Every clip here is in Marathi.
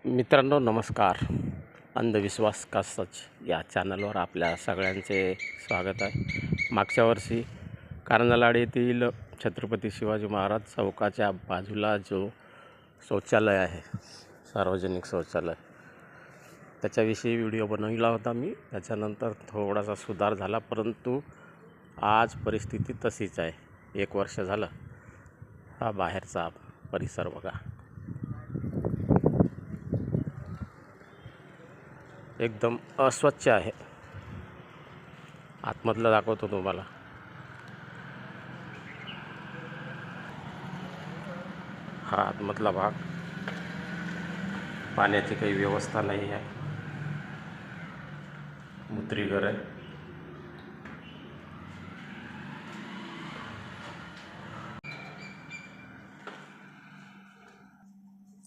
मित्रांनो नमस्कार. अंधविश्वास का सच या चॅनलवर आपल्या सगळ्यांचे स्वागत आहे. मागच्या वर्षी कारंजा येथील छत्रपती शिवाजी महाराज चौकाच्या बाजूला जो शौचालय आहे, सार्वजनिक शौचालय, त्याच्याविषयी व्हिडिओ बनवला होता मी. त्याच्यानंतर थोडासा सुधार झाला, परंतु आज परिस्थिती तशीच आहे. 1 वर्ष झालं. हा बाहेरचा परिसर बघा, एकदम अस्वच्छ आहे. आतमधलं दाखवतो तुम्हाला. हा आतमधला भाग. पाण्याची काही व्यवस्था नाही आहे. मूत्रीघर आहे.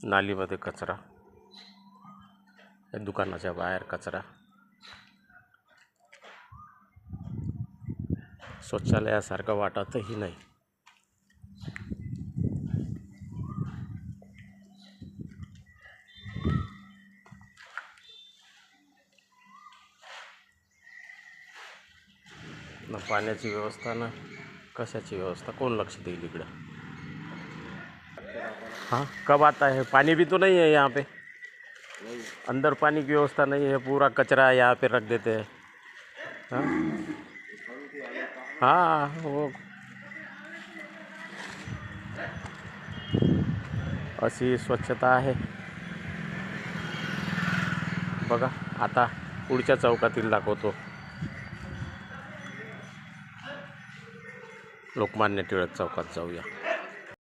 नालीमध्ये कचरा, दुकानाच्या बाहेर कचरा. शौचालयासारखं वाटतही नाही. ना पाण्याची व्यवस्था, ना कशाची व्यवस्था. कोण लक्ष देईल इकडं? हाँ, कब आता है? पानी भी तो नहीं है यहाँ पे. अंदर पानी की व्यवस्था नहीं है. पूरा कचरा यहाँ पे रख देते हैं. हाँ हाँ, वो अशी स्वच्छता आहे बघा. आता पुढच्या चौकातील दाखवतो. लोकमान्य टिळक चौकात जाऊया.